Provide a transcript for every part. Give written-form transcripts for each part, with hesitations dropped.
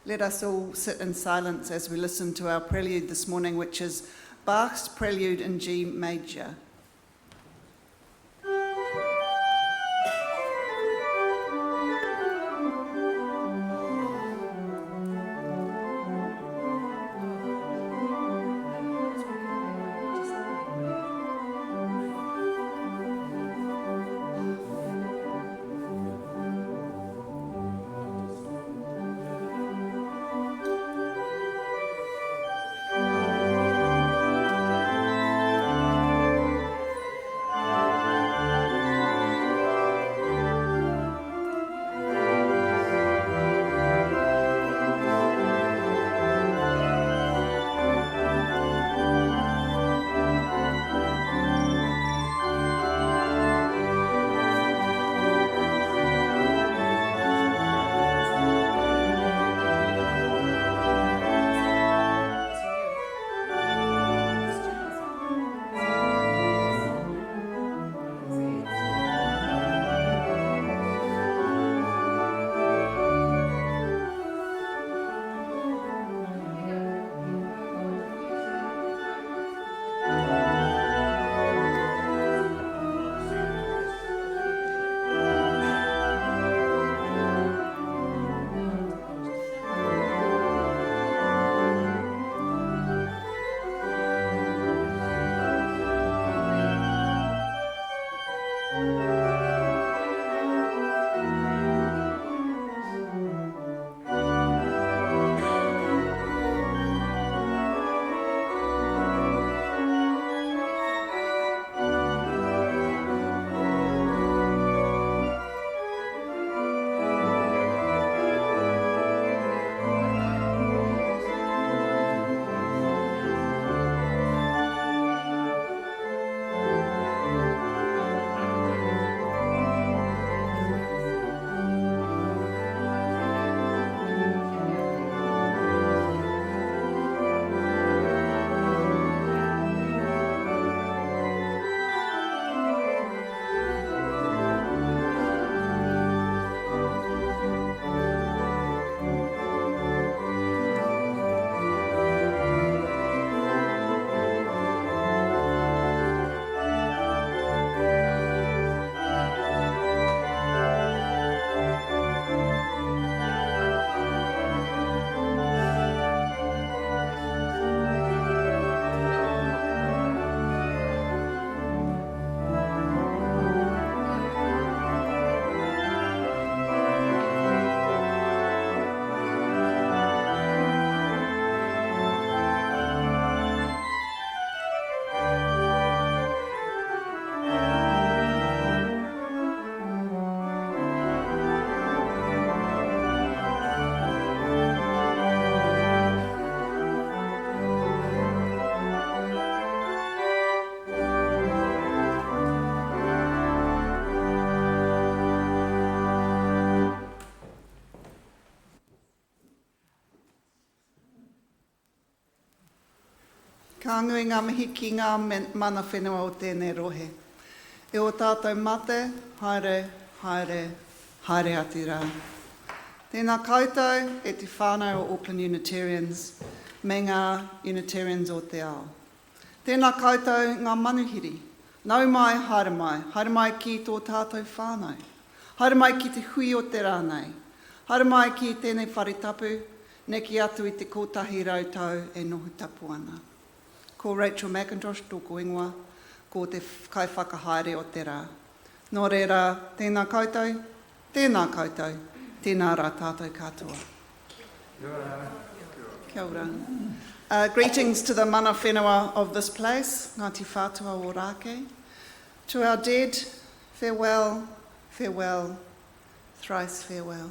Let us all sit in silence as we listen to our prelude this morning, which is Bach's Prelude in G major. Ka ngui ngā mihi ki ngā mana whenua o tēnei rohe. E o tātou mate, haere, haere, haere atu rā. Tēnā koutou e te whānau o Auckland Unitarians, me ngā Unitarians o te ao. Tēnā koutou ngā manuhiri, nau mai, haere mai ki tō tātou whānau, haere mai ki te hui o te rānei, haere mai ki tēnei wharetapu, neki atu i te kotahi rautau e nohu tapu ana. Ko Rachel Mackintosh tōku ingoa, ko te kai whakahaere o te rā. Nō reira, tēnā koutou, tēnā rā tātou katoa. Kia ora. Greetings to the mana whenua of this place, Ngāti Whātua o Rākei. To our dead, farewell, farewell, thrice farewell.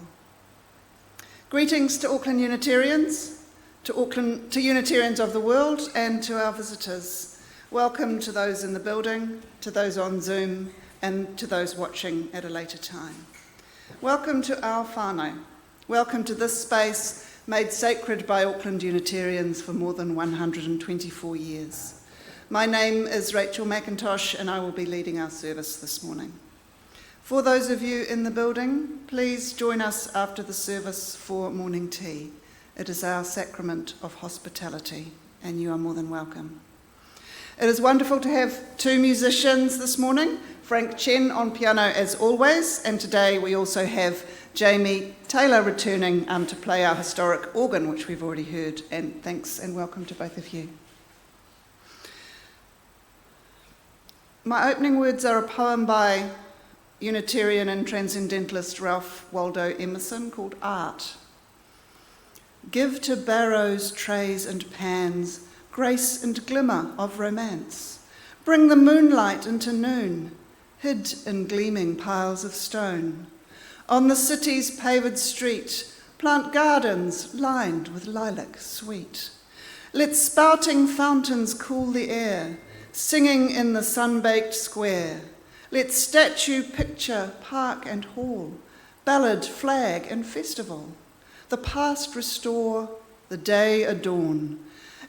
Greetings to Auckland Unitarians, to Unitarians of the world, and to our visitors. Welcome to those in the building, to those on Zoom, and to those watching at a later time. Welcome to our whānau. Welcome to this space made sacred by Auckland Unitarians for more than 124 years. My name is Rachel Mackintosh, and I will be leading our service this morning. For those of you in the building, please join us after the service for morning tea. It is our sacrament of hospitality, and you are more than welcome. It is wonderful to have two musicians this morning, Frank Chen on piano as always, and today we also have Jamie Taylor returning to play our historic organ, which we've already heard, and thanks and welcome to both of you. My opening words are a poem by Unitarian and Transcendentalist Ralph Waldo Emerson called Art. Give to barrows, trays and pans grace and glimmer of romance. Bring the moonlight into noon, hid in gleaming piles of stone. On the city's paved street, plant gardens lined with lilac sweet. Let spouting fountains cool the air, singing in the sun-baked square. Let statue, picture, park and hall, ballad, flag and festival, the past restore, the day adorn,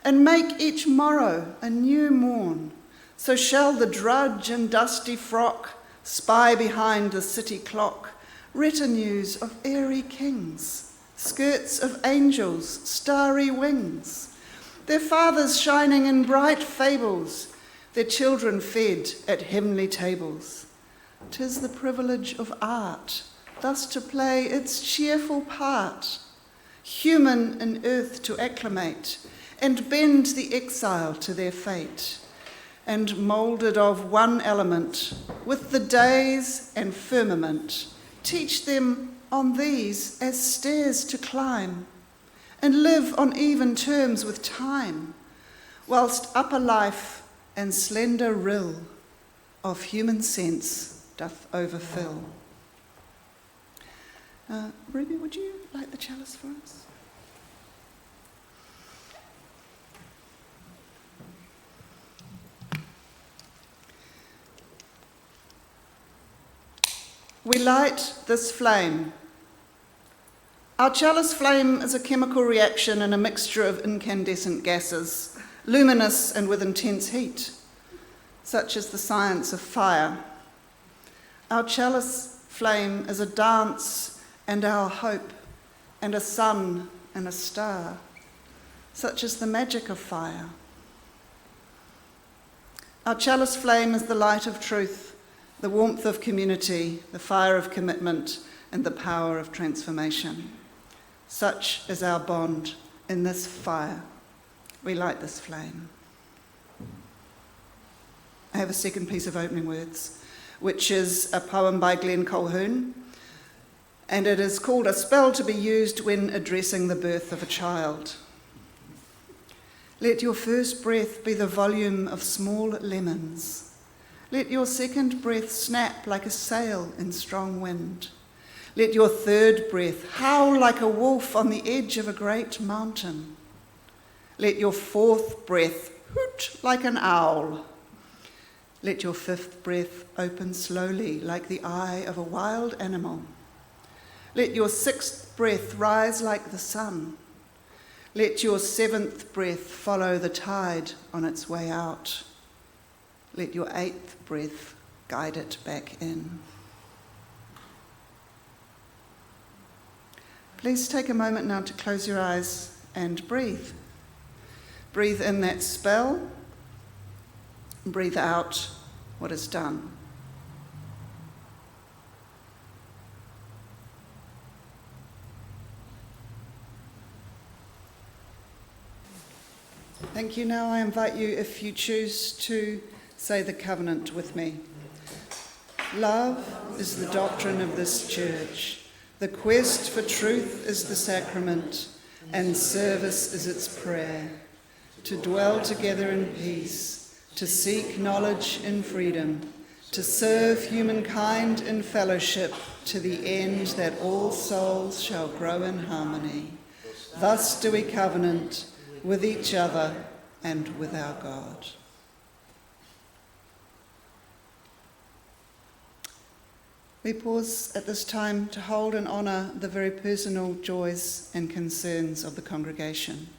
and make each morrow a new morn. So shall the drudge in dusty frock spy behind the city clock retinues of airy kings, skirts of angels, starry wings, their fathers shining in bright fables, their children fed at heavenly tables. 'Tis the privilege of art thus to play its cheerful part, human in earth to acclimate, and bend the exile to their fate, and moulded of one element, with the days and firmament, teach them on these as stairs to climb, and live on even terms with time, whilst upper life and slender rill of human sense doth overfill. Ruby, would you light the chalice for us? We light this flame. Our chalice flame is a chemical reaction in a mixture of incandescent gases, luminous and with intense heat, such as the science of fire. Our chalice flame is a dance and our hope, and a sun and a star, such as the magic of fire. Our chalice flame is the light of truth, the warmth of community, the fire of commitment, and the power of transformation. Such is our bond in this fire. We light this flame. I have a second piece of opening words, which is a poem by Glenn Colquhoun, and it is called A Spell to be Used When Addressing the Birth of a Child. Let your first breath be the volume of small lemons. Let your second breath snap like a sail in strong wind. Let your third breath howl like a wolf on the edge of a great mountain. Let your fourth breath hoot like an owl. Let your fifth breath open slowly like the eye of a wild animal. Let your sixth breath rise like the sun. Let your seventh breath follow the tide on its way out. Let your eighth breath guide it back in. Please take a moment now to close your eyes and breathe. Breathe in that spell. Breathe out what is done. Thank you. Now I invite you, if you choose, to say the covenant with me. Love is the doctrine of this church. The quest for truth is the sacrament, and service is its prayer. To dwell together in peace, to seek knowledge in freedom, to serve humankind in fellowship, to the end that all souls shall grow in harmony. Thus do we covenant with each other and with our God. We pause at this time to hold and honour the very personal joys and concerns of the congregation.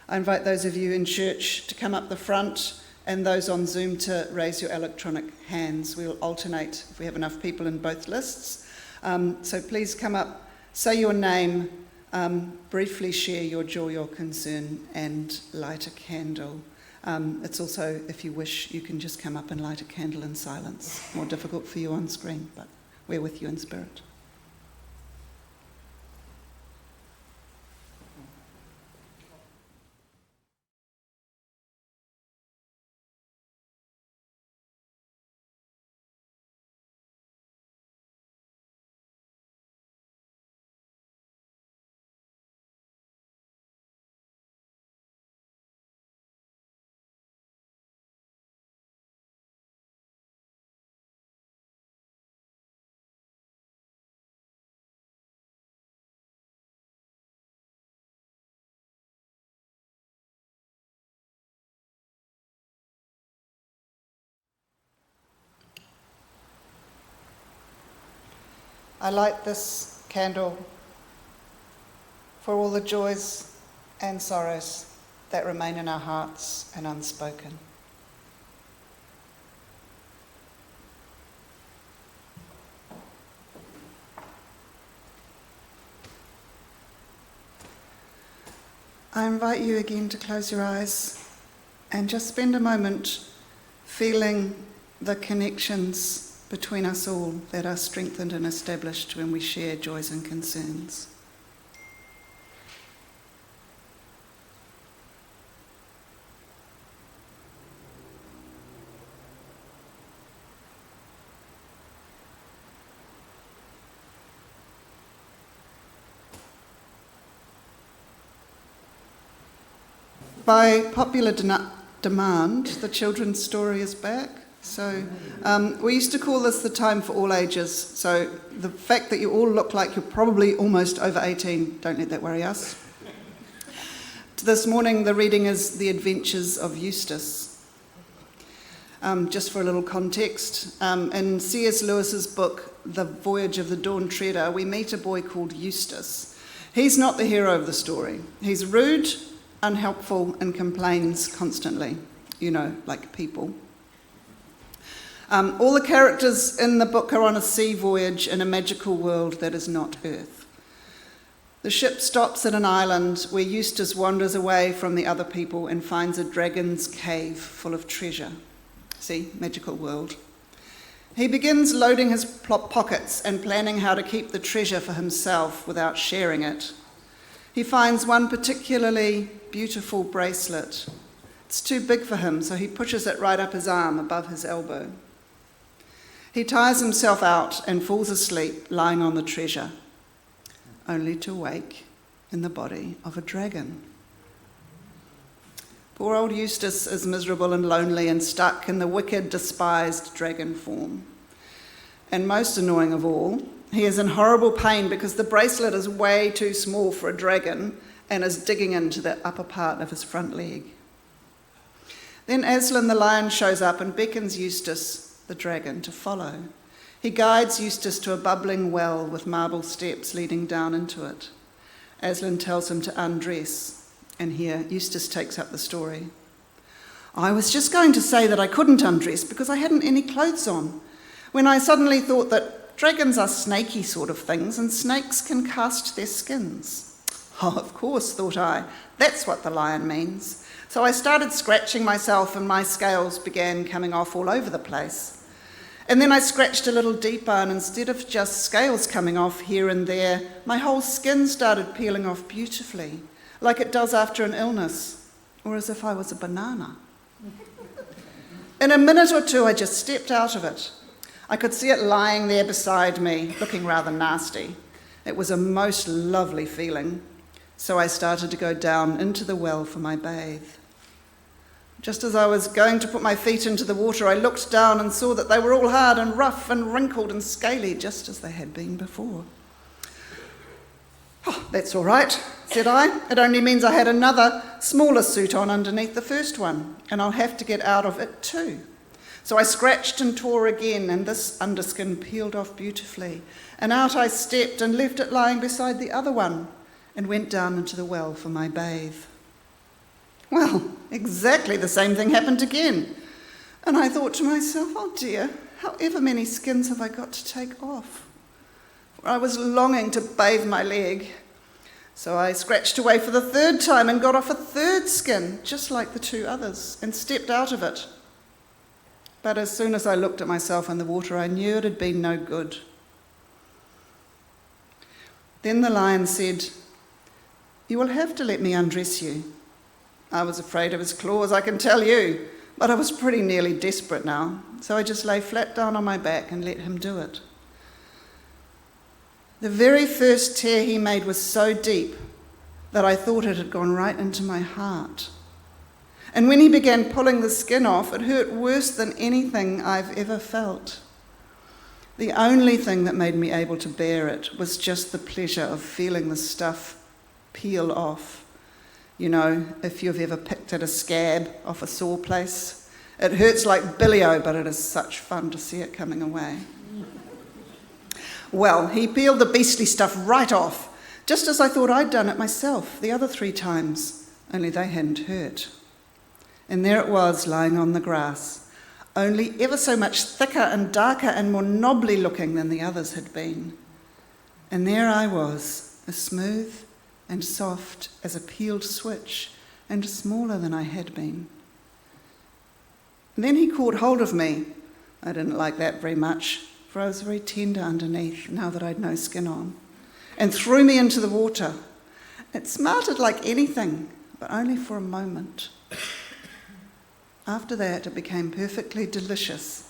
I invite those of you in church to come up the front and those on Zoom to raise your electronic hands. We'll alternate if we have enough people in both lists. So please come up, say your name, briefly share your joy or concern and light a candle. It's also, if you wish, you can just come up and light a candle in silence. More difficult for you on screen, but we're with you in spirit. I light this candle for all the joys and sorrows that remain in our hearts and unspoken. I invite you again to close your eyes and just spend a moment feeling the connections between us all that are strengthened and established when we share joys and concerns. By popular demand, the children's story is back. So we used to call this the time for all ages. So the fact that you all look like you're probably almost over 18, don't let that worry us. This morning the reading is The Adventures of Eustace. Just for a little context, in C.S. Lewis's book, The Voyage of the Dawn Treader, we meet a boy called Eustace. He's not the hero of the story. He's rude, unhelpful, and complains constantly, like people. All the characters in the book are on a sea voyage in a magical world that is not Earth. The ship stops at an island where Eustace wanders away from the other people and finds a dragon's cave full of treasure. See, magical world. He begins loading his pockets and planning how to keep the treasure for himself without sharing it. He finds one particularly beautiful bracelet. It's too big for him, so he pushes it right up his arm above his elbow. He tires himself out and falls asleep lying on the treasure, only to wake in the body of a dragon. Poor old Eustace is miserable and lonely and stuck in the wicked, despised dragon form. And most annoying of all, he is in horrible pain because the bracelet is way too small for a dragon and is digging into the upper part of his front leg. Then Aslan the lion shows up and beckons Eustace, the dragon, to follow. He guides Eustace to a bubbling well with marble steps leading down into it. Aslan tells him to undress, and here Eustace takes up the story. I was just going to say that I couldn't undress because I hadn't any clothes on, when I suddenly thought that dragons are snaky sort of things and snakes can cast their skins. Oh, of course, thought I, that's what the lion means. So I started scratching myself and my scales began coming off all over the place. And then I scratched a little deeper, and instead of just scales coming off here and there, my whole skin started peeling off beautifully, like it does after an illness, or as if I was a banana. In a minute or two, I just stepped out of it. I could see it lying there beside me, looking rather nasty. It was a most lovely feeling. So I started to go down into the well for my bathe. Just as I was going to put my feet into the water, I looked down and saw that they were all hard and rough and wrinkled and scaly, just as they had been before. Oh, that's all right, said I. It only means I had another, smaller suit on underneath the first one, and I'll have to get out of it too. So I scratched and tore again, and this underskin peeled off beautifully. And out I stepped and left it lying beside the other one, and went down into the well for my bathe. Well, exactly the same thing happened again. And I thought to myself, oh dear, however many skins have I got to take off? For I was longing to bathe my leg. So I scratched away for the third time and got off a third skin, just like the two others, and stepped out of it. But as soon as I looked at myself in the water, I knew it had been no good. Then the lion said, "You will have to let me undress you." I was afraid of his claws, I can tell you, but I was pretty nearly desperate now, so I just lay flat down on my back and let him do it. The very first tear he made was so deep that I thought it had gone right into my heart. And when he began pulling the skin off, it hurt worse than anything I've ever felt. The only thing that made me able to bear it was just the pleasure of feeling the stuff peel off. You know, if you've ever picked at a scab off a sore place, it hurts like billy-o, but it is such fun to see it coming away. Well, he peeled the beastly stuff right off, just as I thought I'd done it myself the other 3 times, only they hadn't hurt. And there it was, lying on the grass, only ever so much thicker and darker and more knobbly looking than the others had been. And there I was, as smooth and soft as a peeled switch, and smaller than I had been. And then he caught hold of me. I didn't like that very much, for I was very tender underneath, now that I'd no skin on, and threw me into the water. It smarted like anything, but only for a moment. After that, it became perfectly delicious,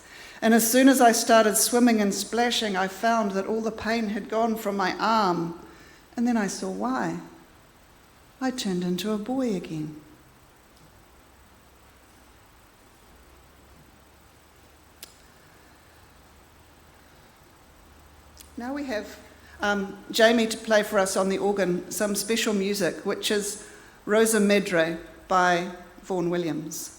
and as soon as I started swimming and splashing, I found that all the pain had gone from my arm, and then I saw why. I turned into a boy again. Now we have Jamie to play for us on the organ some special music, which is Rosa Medre by Vaughan Williams.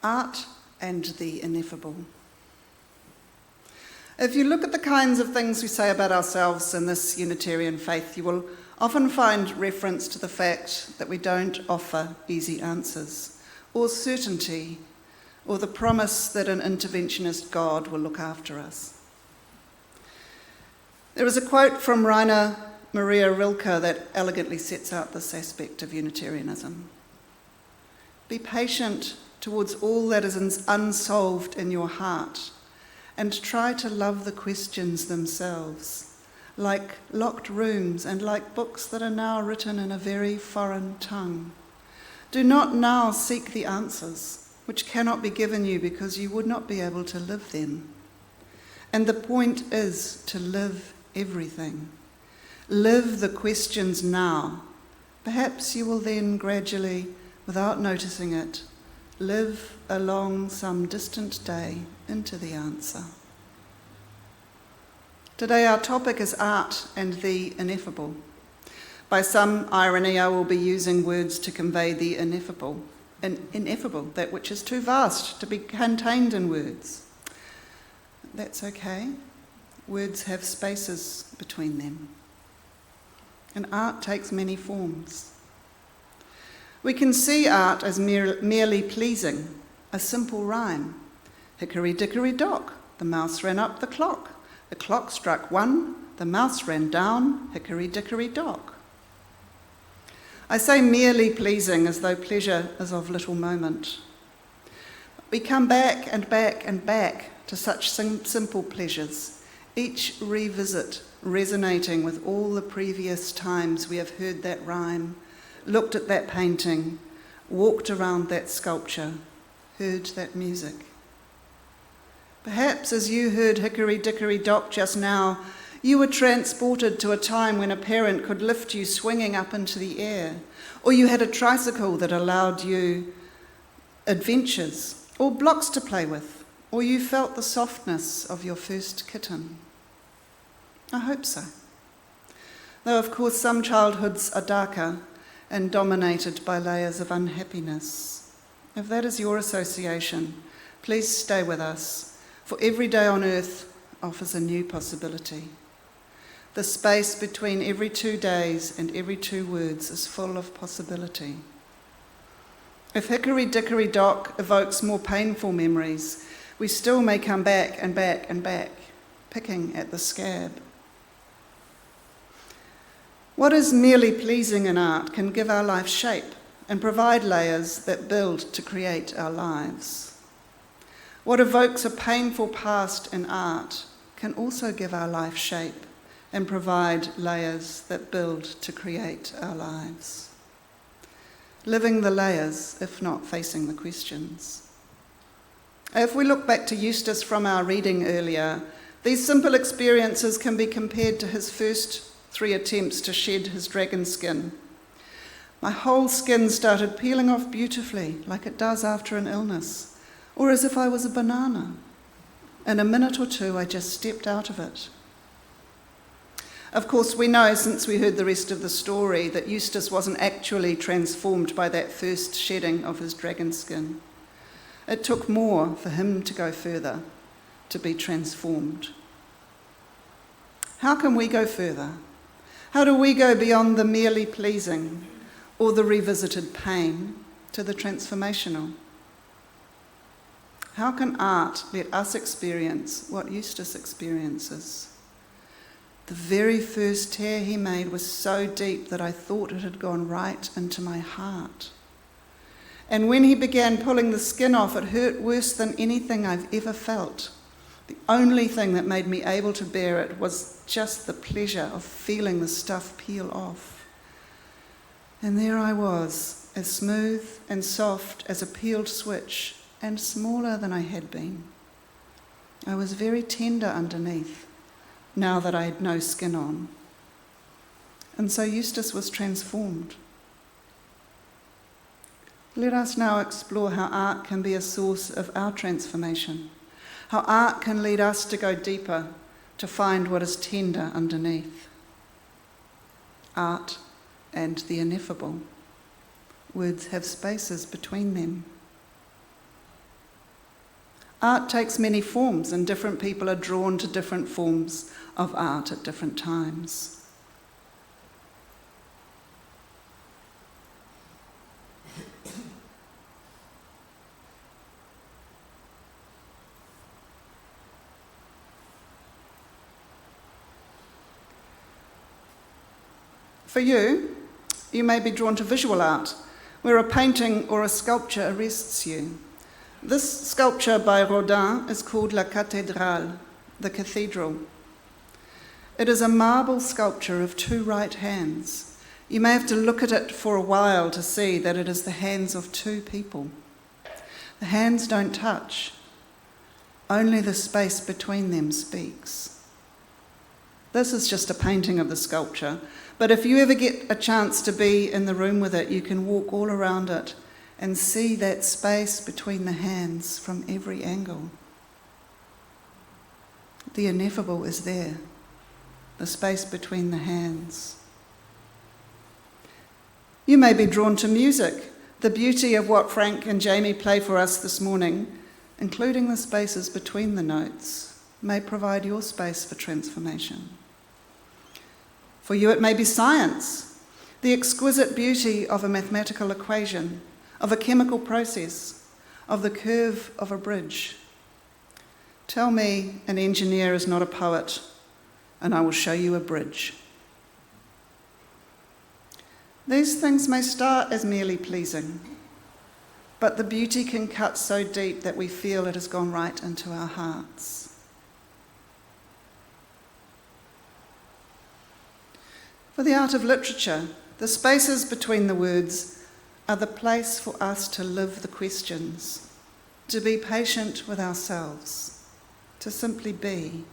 art and the ineffable. If you look at the kinds of things we say about ourselves in this Unitarian faith, you will often find reference to the fact that we don't offer easy answers, or certainty, or the promise that an interventionist God will look after us. There is a quote from Rainer Maria Rilke that elegantly sets out this aspect of Unitarianism. Be patient towards all that is unsolved in your heart, and try to love the questions themselves, like locked rooms and like books that are now written in a very foreign tongue. Do not now seek the answers, which cannot be given you because you would not be able to live them. And the point is to live everything. Live the questions now. Perhaps you will then gradually, without noticing it, live along some distant day into the answer. Today our topic is art and the ineffable. By some irony, I will be using words to convey the ineffable, that which is too vast to be contained in words. That's okay. Words have spaces between them. And art takes many forms. We can see art as merely pleasing, a simple rhyme. Hickory-dickory-dock, the mouse ran up the clock struck 1, the mouse ran down, hickory-dickory-dock. I say merely pleasing as though pleasure is of little moment. We come back and back and back to such simple pleasures, each revisit resonating with all the previous times we have heard that rhyme, looked at that painting, walked around that sculpture, heard that music. Perhaps as you heard Hickory-Dickory-Dock just now, you were transported to a time when a parent could lift you swinging up into the air, or you had a tricycle that allowed you adventures, or blocks to play with, or you felt the softness of your first kitten. I hope so. Though, of course, some childhoods are darker and dominated by layers of unhappiness. If that is your association, please stay with us, for every day on earth offers a new possibility. The space between every 2 days and every 2 words is full of possibility. If Hickory-Dickory-Dock evokes more painful memories, we still may come back and back and back, picking at the scab. What is merely pleasing in art can give our life shape and provide layers that build to create our lives. What evokes a painful past in art can also give our life shape and provide layers that build to create our lives. Living the layers, if not facing the questions. If we look back to Eustace from our reading earlier, these simple experiences can be compared to his first 3 attempts to shed his dragon skin. My whole skin started peeling off beautifully, like it does after an illness, or as if I was a banana. In a minute or 2, I just stepped out of it. Of course, we know, since we heard the rest of the story, that Eustace wasn't actually transformed by that first shedding of his dragon skin. It took more for him to go further, to be transformed. How can we go further? How do we go beyond the merely pleasing or the revisited pain to the transformational? How can art let us experience what Eustace experiences? The very first tear he made was so deep that I thought it had gone right into my heart. And when he began pulling the skin off, it hurt worse than anything I've ever felt. The only thing that made me able to bear it was just the pleasure of feeling the stuff peel off. And there I was, as smooth and soft as a peeled switch, and smaller than I had been. I was very tender underneath, now that I had no skin on. And so Eustace was transformed. Let us now explore how art can be a source of our transformation, how art can lead us to go deeper, to find what is tender underneath. Art and the ineffable. Words have spaces between them. Art takes many forms, and different people are drawn to different forms of art at different times. For you, you may be drawn to visual art, where a painting or a sculpture arrests you. This sculpture by Rodin is called La Cathédrale, the cathedral. It is a marble sculpture of two right hands. You may have to look at it for a while to see that it is the hands of two people. The hands don't touch. Only the space between them speaks. This is just a painting of the sculpture, but if you ever get a chance to be in the room with it, you can walk all around it and see that space between the hands from every angle. The ineffable is there, the space between the hands. You may be drawn to music. The beauty of what Frank and Jamie play for us this morning, including the spaces between the notes, may provide your space for transformation. For you, it may be science, the exquisite beauty of a mathematical equation, of a chemical process, of the curve of a bridge. Tell me an engineer is not a poet, and I will show you a bridge. These things may start as merely pleasing, but the beauty can cut so deep that we feel it has gone right into our hearts. For the art of literature, the spaces between the words are the place for us to live the questions, to be patient with ourselves, to simply be.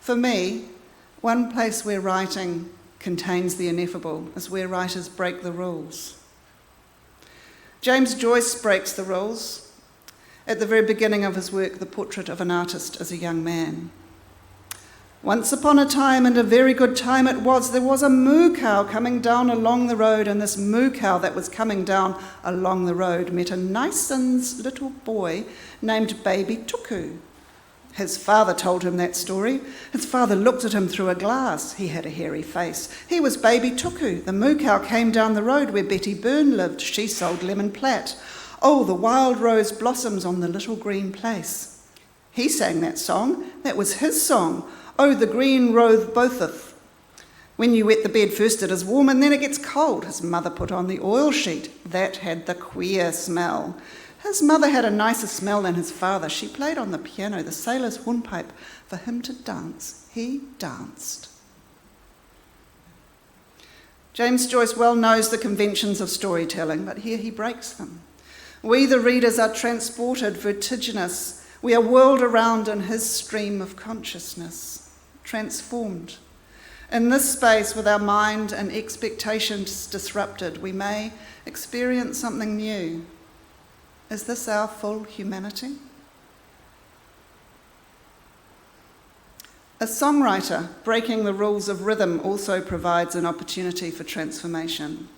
For me, one place where writing contains the ineffable is where writers break the rules. James Joyce breaks the rules at the very beginning of his work, The Portrait of an Artist as a Young Man. Once upon a time, and a very good time it was, there was a moo cow coming down along the road, and this moo cow that was coming down along the road met a nice little boy named Baby Tuku. His father told him that story. His father looked at him through a glass. He had a hairy face. He was Baby Tuku. The moo cow came down the road where Betty Byrne lived. She sold lemon platt. Oh, the wild rose blossoms on the little green place. He sang that song. That was his song. Oh, the green rose botheth. When you wet the bed, first it is warm and then it gets cold. His mother put on the oil sheet. That had the queer smell. His mother had a nicer smell than his father. She played on the piano, the sailor's hornpipe. For him to dance, he danced. James Joyce well knows the conventions of storytelling, but here he breaks them. We, the readers, are transported, vertiginous. We are whirled around in his stream of consciousness, transformed. In this space, with our mind and expectations disrupted, we may experience something new. Is this our full humanity? A songwriter breaking the rules of rhythm also provides an opportunity for transformation.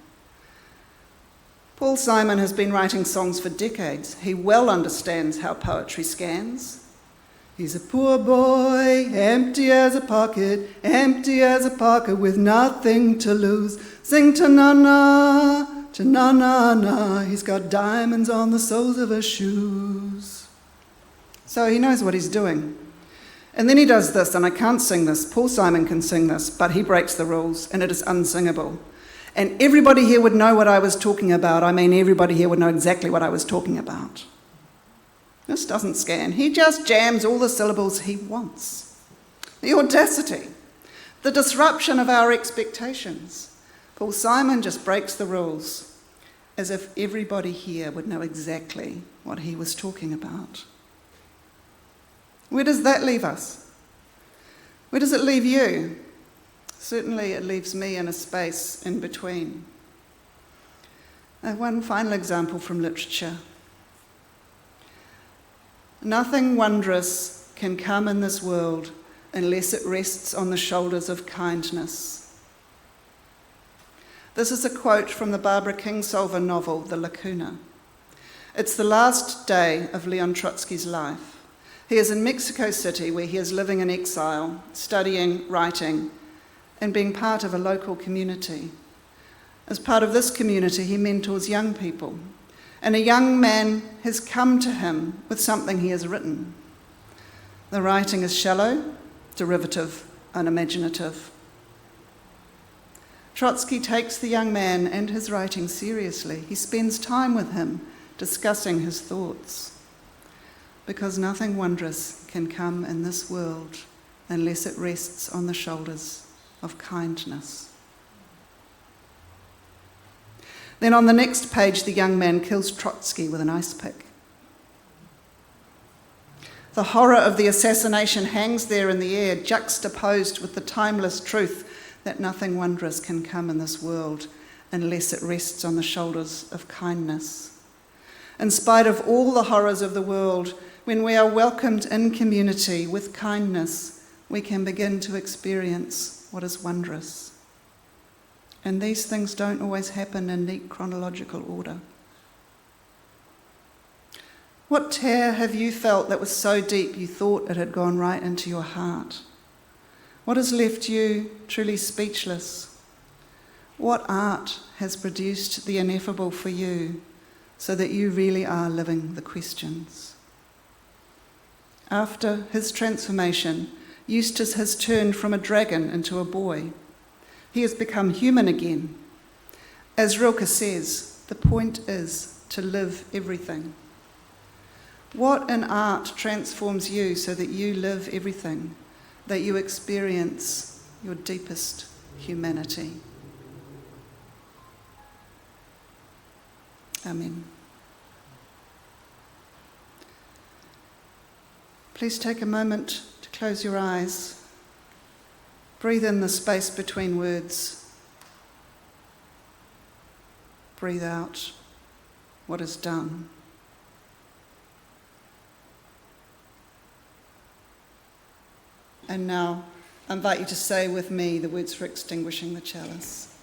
Paul Simon has been writing songs for decades. He well understands how poetry scans. He's a poor boy, empty as a pocket with nothing to lose. Sing ta-na-na, ta-na-na-na. He's got diamonds on the soles of his shoes. So he knows what he's doing. And then he does this, and I can't sing this. Paul Simon can sing this, but he breaks the rules, and it is unsingable. And everybody here would know what I was talking about. I mean, everybody here would know exactly what I was talking about. This doesn't scan. He just jams all the syllables he wants. The audacity, the disruption of our expectations. Paul Simon just breaks the rules as if everybody here would know exactly what he was talking about. Where does that leave us? Where does it leave you? Certainly it leaves me in a space in between. One final example from literature. Nothing wondrous can come in this world unless it rests on the shoulders of kindness. This is a quote from the Barbara Kingsolver novel, The Lacuna. It's the last day of Leon Trotsky's life. He is in Mexico City, where he is living in exile, studying, writing, and being part of a local community. As part of this community, he mentors young people, and a young man has come to him with something he has written. The writing is shallow, derivative, unimaginative. Trotsky takes the young man and his writing seriously. He spends time with him, discussing his thoughts. Because nothing wondrous can come in this world unless it rests on the shoulders of kindness. Then on the next page, the young man kills Trotsky with an ice pick. The horror of the assassination hangs there in the air, juxtaposed with the timeless truth that nothing wondrous can come in this world unless it rests on the shoulders of kindness. In spite of all the horrors of the world, when we are welcomed in community with kindness, we can begin to experience what is wondrous. And these things don't always happen in neat chronological order. What tear have you felt that was so deep you thought it had gone right into your heart? What has left you truly speechless? What art has produced the ineffable for you so that you really are living the questions? After his transformation, Eustace has turned from a dragon into a boy. He has become human again. As Rilke says, the point is to live everything. What in art transforms you so that you live everything, that you experience your deepest humanity? Amen. Please take a moment to close your eyes. Breathe in the space between words. Breathe out what is done. And now, I invite you to say with me the words for Extinguishing the Chalice.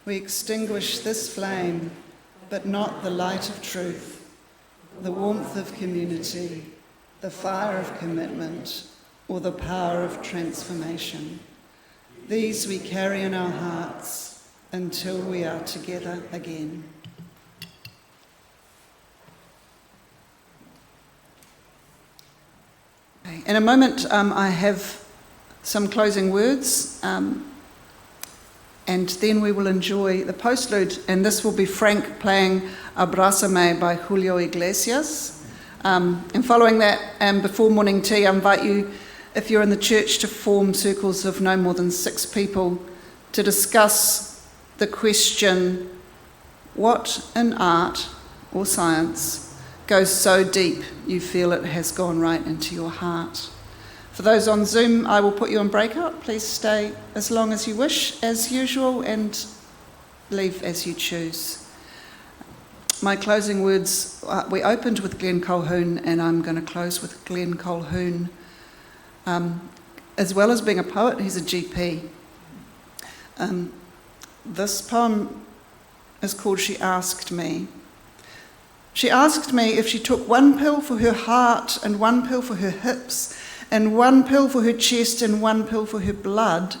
We extinguish this flame, but not the light of truth, the warmth of community, the fire of commitment, or the power of transformation. These we carry in our hearts until we are together again. Okay. In a moment, I have some closing words, and then we will enjoy the postlude, and this will be Frank playing Abrázame by Julio Iglesias. And following that, and before morning tea, I invite you, if you're in the church, to form circles of no more than 6 people to discuss the question, what in art or science goes so deep you feel it has gone right into your heart? For those on Zoom, I will put you on breakout. Please stay as long as you wish, as usual, and leave as you choose. My closing words, we opened with Glenn Colquhoun, and I'm going to close with Glenn Colquhoun. As well as being a poet, he's a GP. This poem is called She Asked Me. She asked me if she took 1 pill for her heart and 1 pill for her hips and 1 pill for her chest and 1 pill for her blood,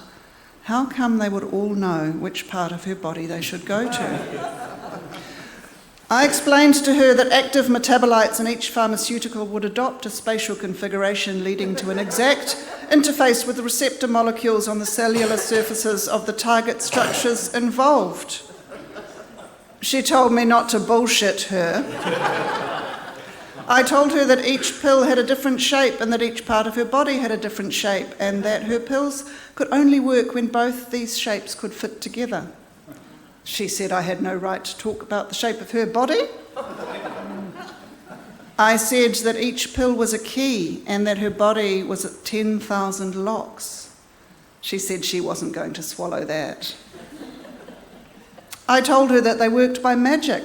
how come they would all know which part of her body they should go to? I explained to her that active metabolites in each pharmaceutical would adopt a spatial configuration leading to an exact interface with the receptor molecules on the cellular surfaces of the target structures involved. She told me not to bullshit her. I told her that each pill had a different shape and that each part of her body had a different shape, and that her pills could only work when both these shapes could fit together. She said I had no right to talk about the shape of her body. I said that each pill was a key and that her body was at 10,000 locks. She said she wasn't going to swallow that. I told her that they worked by magic.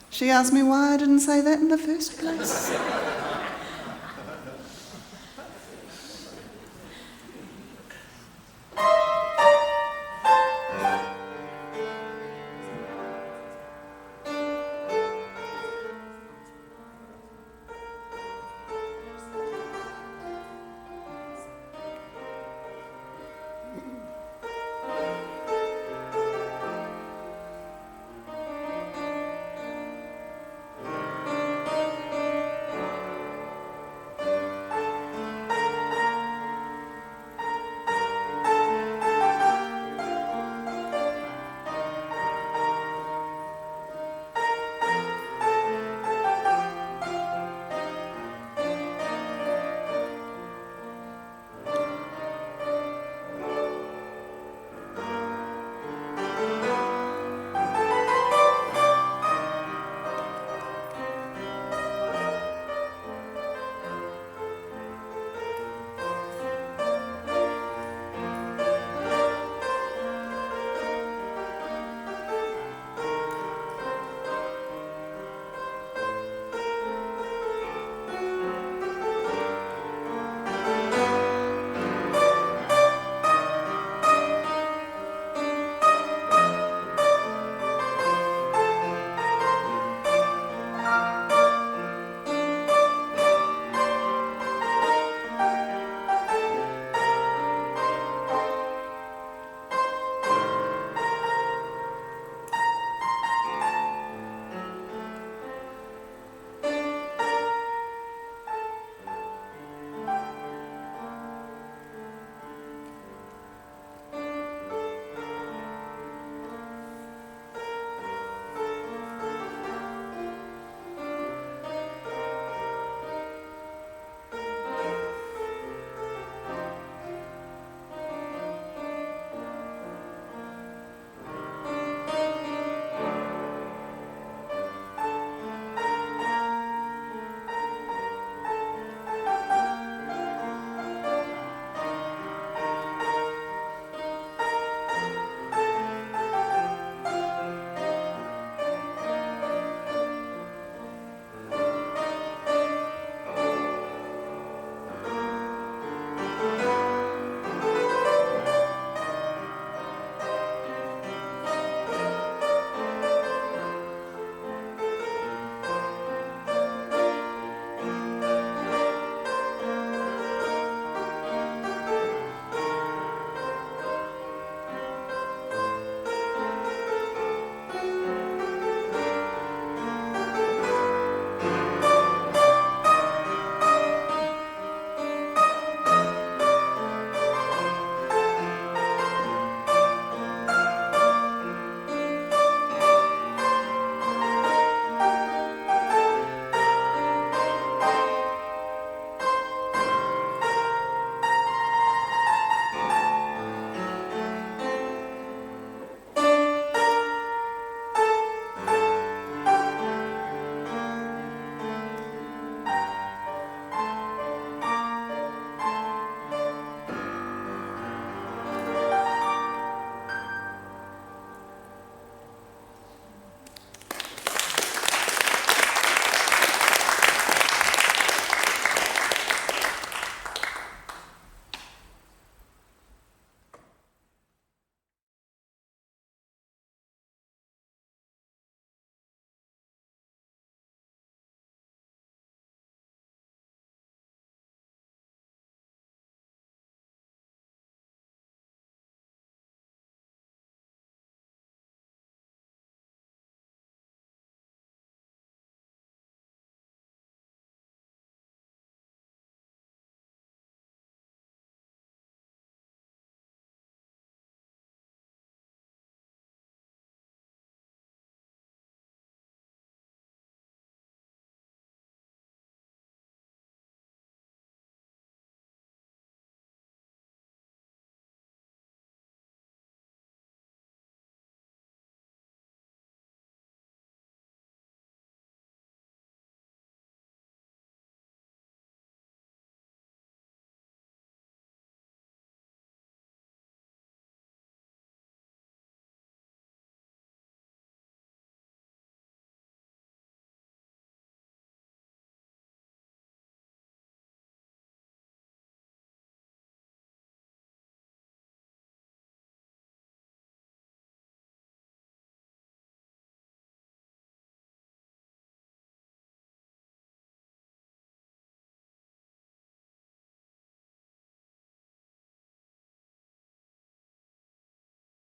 She asked me why I didn't say that in the first place.